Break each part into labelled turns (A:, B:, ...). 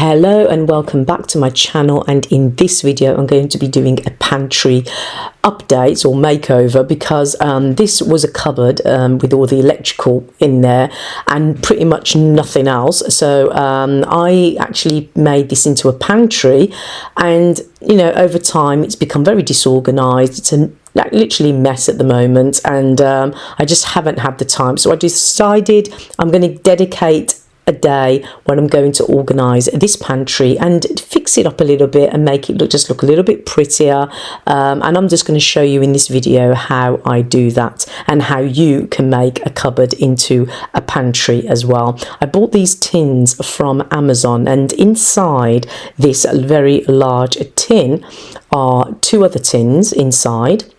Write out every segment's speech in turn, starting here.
A: Hello and welcome back to my channel, and in this video I'm going to be doing a pantry update or makeover because this was a cupboard with all the electrical in there and pretty much nothing else. So I actually made this into a pantry, and you know, over time it's become very disorganized. It's a literally mess at the moment, and I just haven't had the time. So I decided I'm going to dedicate a day when I'm going to organise this pantry and fix it up a little bit and make it look a little bit prettier, and I'm just going to show you in this video how I do that and how you can make a cupboard into a pantry as well. I bought these tins from Amazon, and inside this very large tin are two other tins inside.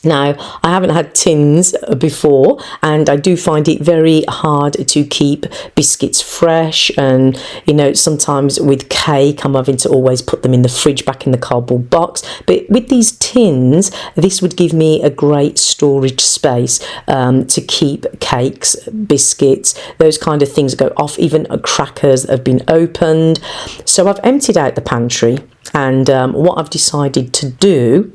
A: Now, I haven't had tins before, and I do find it very hard to keep biscuits fresh, and you know, sometimes with cake I'm having to always put them in the fridge back in the cardboard box. But with these tins, this would give me a great storage space to keep cakes, biscuits, those kind of things go off, even crackers that have been opened. So I've emptied out the pantry, and what I've decided to do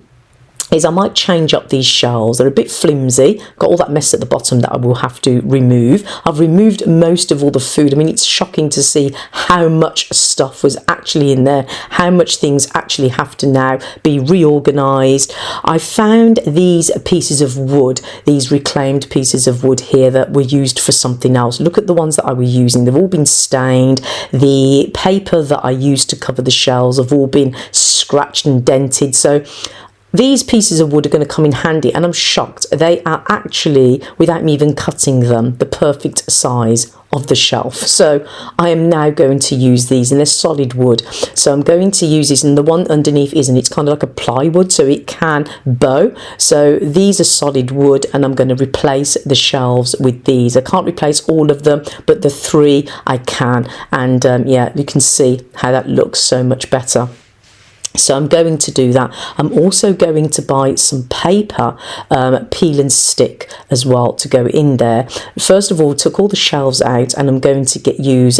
A: is I might change up these shelves. They're a bit flimsy, got all that mess at the bottom that I will have to remove. I've removed most of all the food. I mean, it's shocking to see how much stuff was actually in there, how much things actually have to now be reorganized. I found these pieces of wood, these reclaimed pieces of wood here that were used for something else. Look at the ones that I was using. They've all been stained. The paper that I used to cover the shelves have all been scratched and dented. So these pieces of wood are going to come in handy, and I'm shocked. They are actually, without me even cutting them, the perfect size of the shelf. So I am now going to use these, and they're solid wood. So I'm going to use this, and the one underneath isn't. It's kind of like a plywood, so it can bow. So these are solid wood, and I'm going to replace the shelves with these. I can't replace all of them, but the three I can. And yeah, you can see how that looks so much better. So I'm going to do that. I'm also going to buy some paper, peel and stick as well, to go in there. First of all, took all the shelves out, and I'm going to use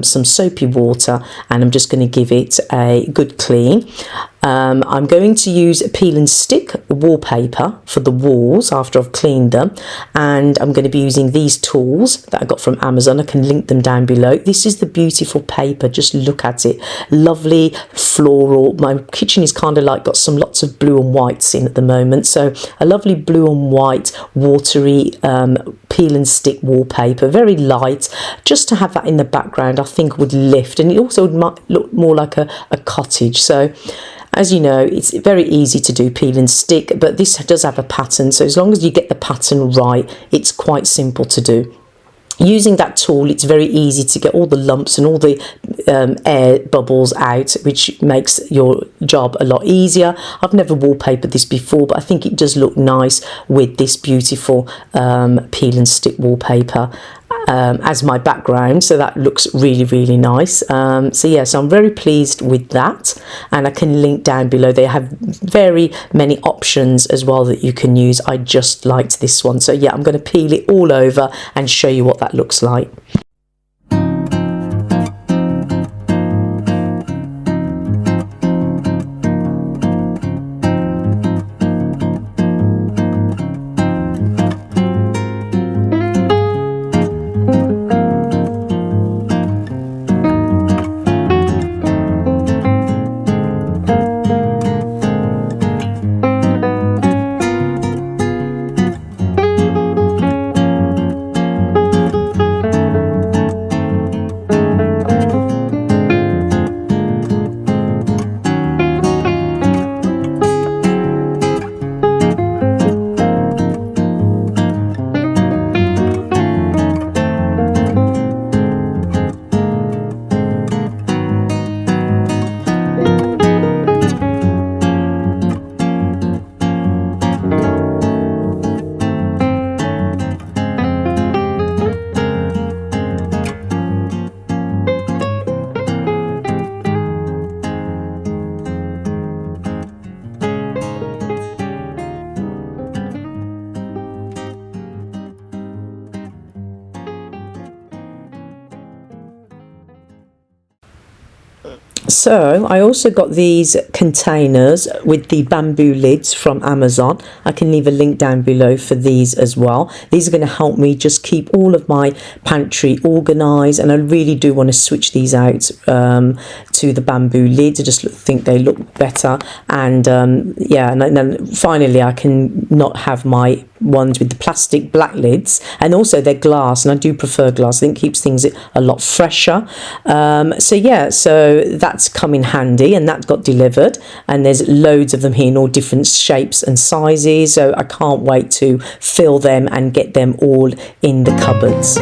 A: some soapy water, and I'm just going to give it a good clean. I'm going to use peel and stick wallpaper for the walls after I've cleaned them, and I'm going to be using these tools that I got from Amazon. I can link them down below. This is the beautiful paper, just look at it, lovely floral. My kitchen is kind of like got lots of blue and whites in at the moment, so a lovely blue and white watery peel and stick wallpaper, very light, just to have that in the background I think would lift, and it also might look more like a cottage. So as you know, it's very easy to do peel and stick, but this does have a pattern, so as long as you get the pattern right, it's quite simple to do. Using that tool, it's very easy to get all the lumps and all the air bubbles out, which makes your job a lot easier. I've never wallpapered this before, but I think it does look nice with this beautiful peel and stick wallpaper as my background, so that looks really nice. So yeah, so I'm very pleased with that, and I can link down below. They have very many options as well that you can use. I just liked this one, so yeah, I'm going to peel it all over and show you what that looks like. So I also got these containers with the bamboo lids from Amazon. I can leave a link down below for these as well. These are going to help me just keep all of my pantry organized, and I really do want to switch these out to the bamboo lids. I just think they look better, and yeah, and then finally I can not have my ones with the plastic black lids, and also they're glass, and I do prefer glass. I think it keeps things a lot fresher. So yeah, so that's come in handy, and that got delivered, and there's loads of them here in all different shapes and sizes, so I can't wait to fill them and get them all in the cupboards.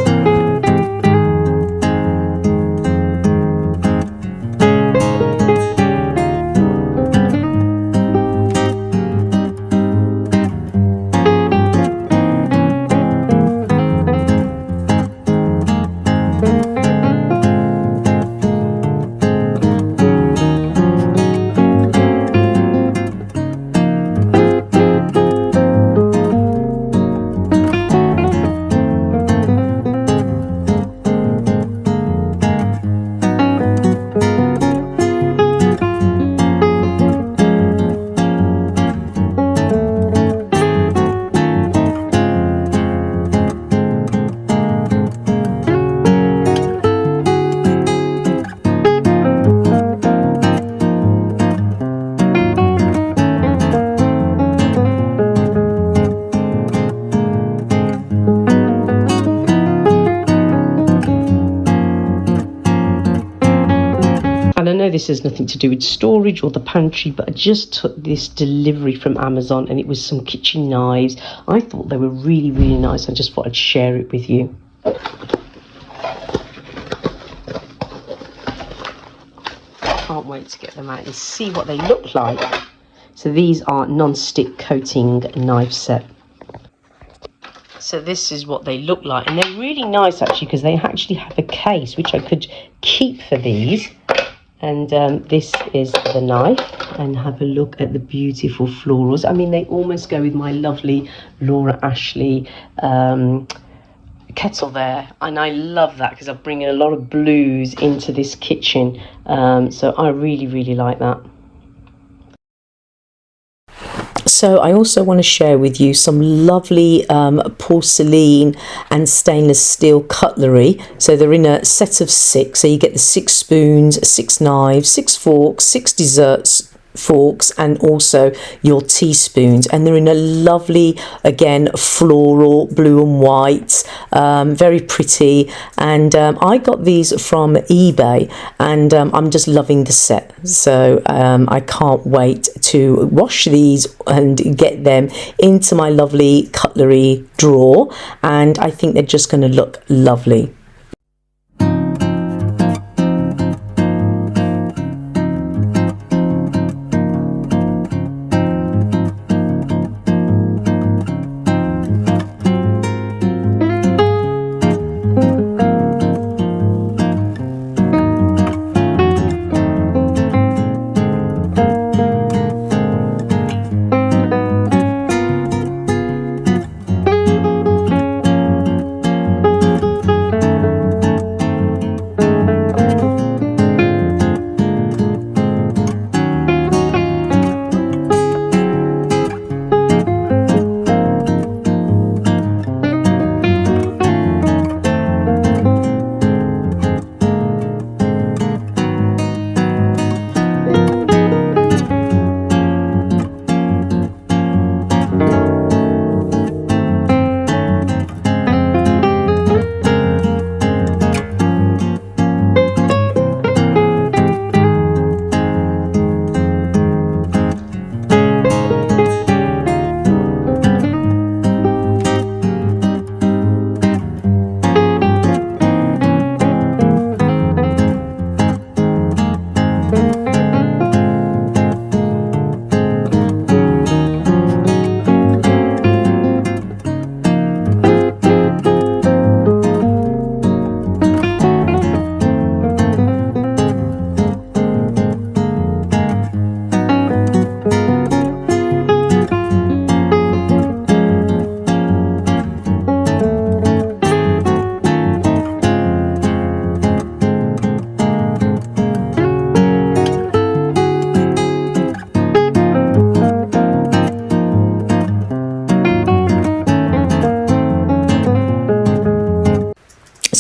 A: And I know this has nothing to do with storage or the pantry, but I just took this delivery from Amazon, and it was some kitchen knives. I thought they were really, really nice. I just thought I'd share it with you. Can't wait to get them out and see what they look like. So these are non-stick coating knife set. So this is what they look like, and they're really nice actually, because they actually have a case which I could keep for these. And this is the knife, and have a look at the beautiful florals. I mean, they almost go with my lovely Laura Ashley kettle there, and I love that because I'm bringing a lot of blues into this kitchen, so I really, really like that. So I also want to share with you some lovely porcelain and stainless steel cutlery. So they're in a set of 6. So you get the 6 spoons, 6 knives, 6 forks, 6 desserts forks, and also your teaspoons, and they're in a lovely, again, floral blue and white, very pretty. And I got these from eBay, and I'm just loving the set, so I can't wait to wash these and get them into my lovely cutlery drawer, and I think they're just going to look lovely.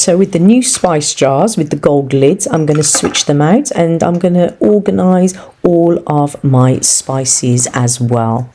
A: So with the new spice jars with the gold lids, I'm going to switch them out and I'm going to organise all of my spices as well.